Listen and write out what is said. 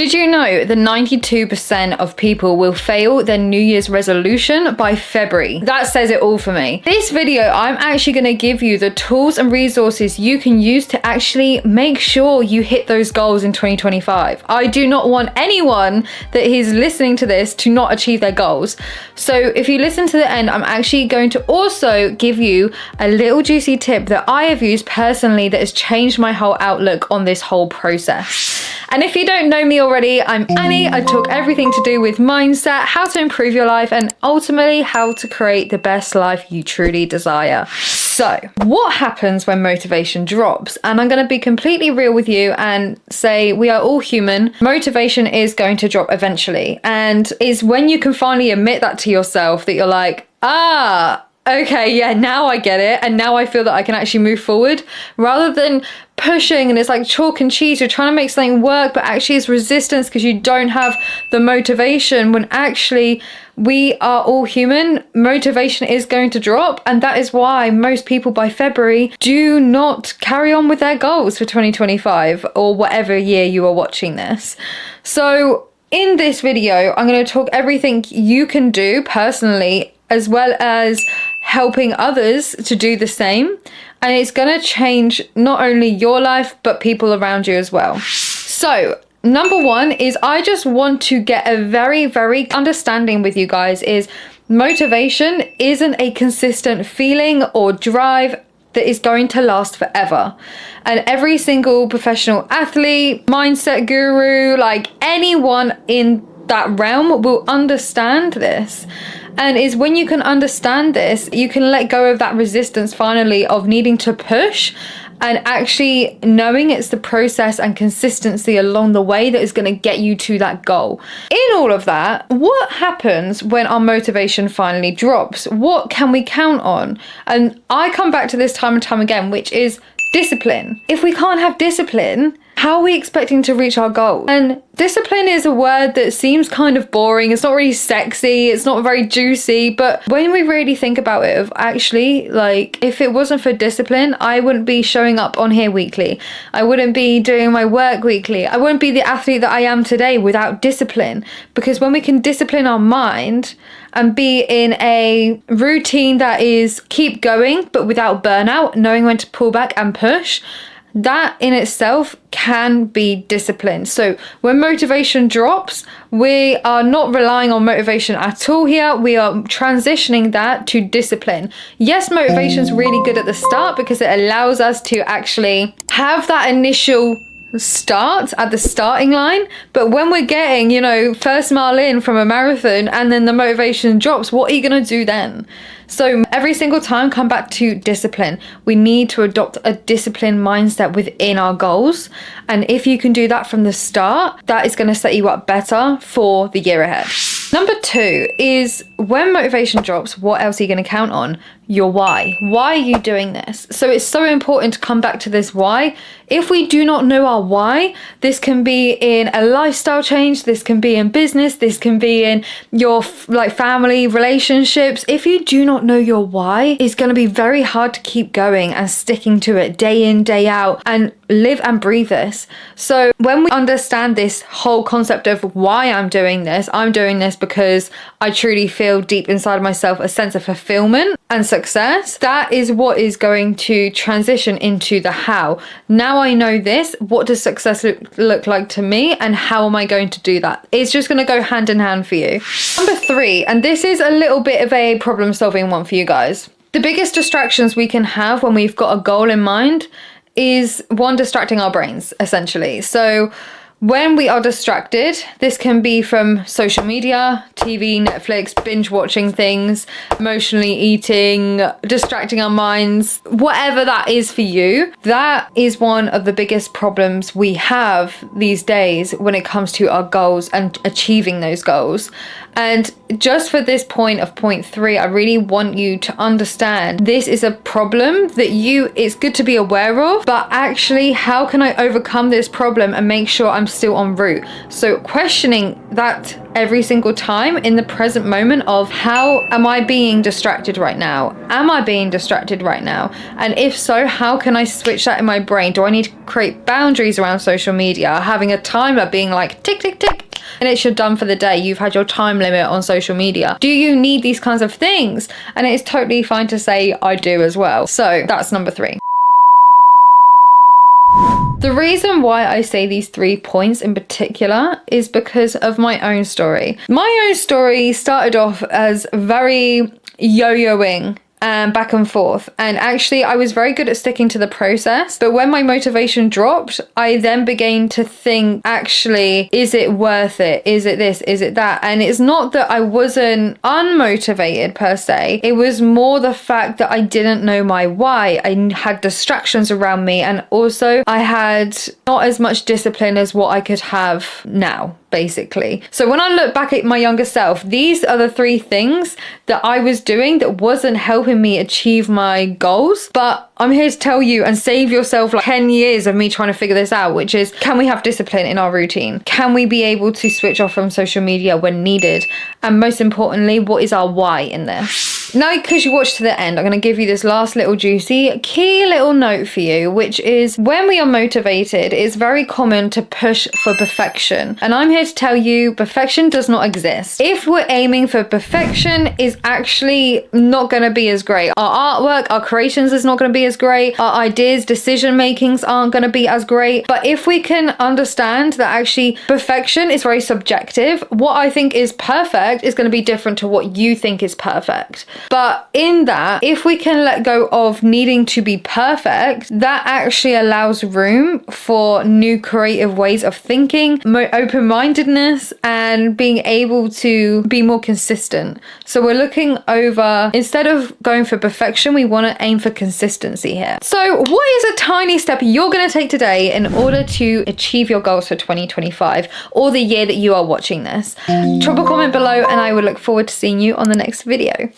Did you know that 92% of people will fail their New Year's resolution by February? That says it all for me. This video, I'm actually going to give you the tools and resources you can use to actually make sure you hit those goals in 2025. I do not want anyone that is listening to this to not achieve their goals. So if you listen to the end, I'm actually going to also give you a little juicy tip that I have used personally that has changed my whole outlook on this whole process. And if you don't know me already, I'm Annie. I talk everything to do with mindset, how to improve your life, and ultimately how to create the best life you truly desire. So, what happens when motivation drops? And I'm going to be completely real with you and say we are all human. Motivation is going to drop eventually. And it's when you can finally admit that to yourself that you're like, okay, yeah, now I get it. And now I feel that I can actually move forward rather than pushing and it's like chalk and cheese. You're trying to make something work, but actually it's resistance because you don't have the motivation when actually we are all human. Motivation is going to drop. And that is why most people by February do not carry on with their goals for 2025 or whatever year you are watching this. So in this video, I'm going to talk everything you can do personally as well as helping others to do the same. And it's going to change not only your life, but people around you as well. So number one is I just want to get a very, very understanding with you guys is motivation isn't a consistent feeling or drive that is going to last forever. And every single professional athlete, mindset guru, like anyone in that realm will understand this. And is when you can understand this, you can let go of that resistance finally of needing to push and actually knowing it's the process and consistency along the way that is going to get you to that goal. In all of that, what happens when our motivation finally drops? What can we count on? And I come back to this time and time again, which is discipline. If we can't have discipline, how are we expecting to reach our goal? And discipline is a word that seems kind of boring. It's not really sexy. It's not very juicy. But when we really think about it, of actually, like, if it wasn't for discipline, I wouldn't be showing up on here weekly. I wouldn't be doing my work weekly. I wouldn't be the athlete that I am today without discipline. Because when we can discipline our mind and be in a routine that is keep going, but without burnout, knowing when to pull back and push, that in itself can be discipline. So when motivation drops, we are not relying on motivation at all here. We are transitioning that to discipline. Yes, motivation is really good at the start because it allows us to actually have that initial start at the starting line. But when we're getting, first mile in from a marathon and then the motivation drops, what are you going to do then? So every single time, come back to discipline. We need to adopt a disciplined mindset within our goals. And if you can do that from the start, that is going to set you up better for the year ahead. Number two is when motivation drops, what else are you going to count on? Your why. Why are you doing this? So it's so important to come back to this why. If we do not know our why, this can be in a lifestyle change, this can be in business, this can be in your family relationships. If you do not know your why, it's going to be very hard to keep going and sticking to it day in, day out and live and breathe this. So when we understand this whole concept of why I'm doing this because I truly feel deep inside myself a sense of fulfillment and success. That is what is going to transition into the how. Now I know this, what does success look like to me and how am I going to do that? It's just going to go hand in hand for you. Number three, and this is a little bit of a problem solving one for you guys. The biggest distractions we can have when we've got a goal in mind is one, distracting our brains essentially. So when we are distracted, this can be from social media, TV, Netflix, binge watching things, emotionally eating, distracting our minds, whatever that is for you. That is one of the biggest problems we have these days when it comes to our goals and achieving those goals. And just for this point of point three, I really want you to understand this is a problem that it's good to be aware of, but actually how can I overcome this problem and make sure I'm still en route. So questioning that every single time in the present moment of, how am I being distracted right now? Am I being distracted right now? And if so, how can I switch that in my brain? Do I need to create boundaries around social media? Having a timer being like tick, tick, tick, and it's you're done for the day. You've had your time limit on social media. Do you need these kinds of things? And it's totally fine to say I do as well. So that's number 3. The reason why I say these 3 points in particular is because of my own story. My own story started off as very yo-yoing and back and forth, and actually I was very good at sticking to the process, but when my motivation dropped, I then began to think, actually, is it worth it? Is it this? Is it that? And it's not that I wasn't unmotivated per se, it was more the fact that I didn't know my why. I had distractions around me, and also I had not as much discipline as what I could have now, basically. So when I look back at my younger self, these are the 3 things that I was doing that wasn't helping me achieve my goals. But I'm here to tell you and save yourself like 10 years of me trying to figure this out, which is, can we have discipline in our routine? Can we be able to switch off from social media when needed? And most importantly, what is our why in this? Now, because you watched to the end, I'm going to give you this last little juicy key little note for you, which is, when we are motivated, it's very common to push for perfection. And I'm here to tell you, perfection does not exist. If we're aiming for perfection, is actually not going to be as great. Our artwork, our creations is not going to be as great. Our ideas, decision makings aren't going to be as great. But if we can understand that actually perfection is very subjective, what I think is perfect is going to be different to what you think is perfect. But in that, if we can let go of needing to be perfect, that actually allows room for new creative ways of thinking, more open-mindedness, and being able to be more consistent. So we're looking over, instead of going for perfection, we want to aim for consistency here. So what is a tiny step you're going to take today in order to achieve your goals for 2025 or the year that you are watching this? Drop a comment below and I would look forward to seeing you on the next video.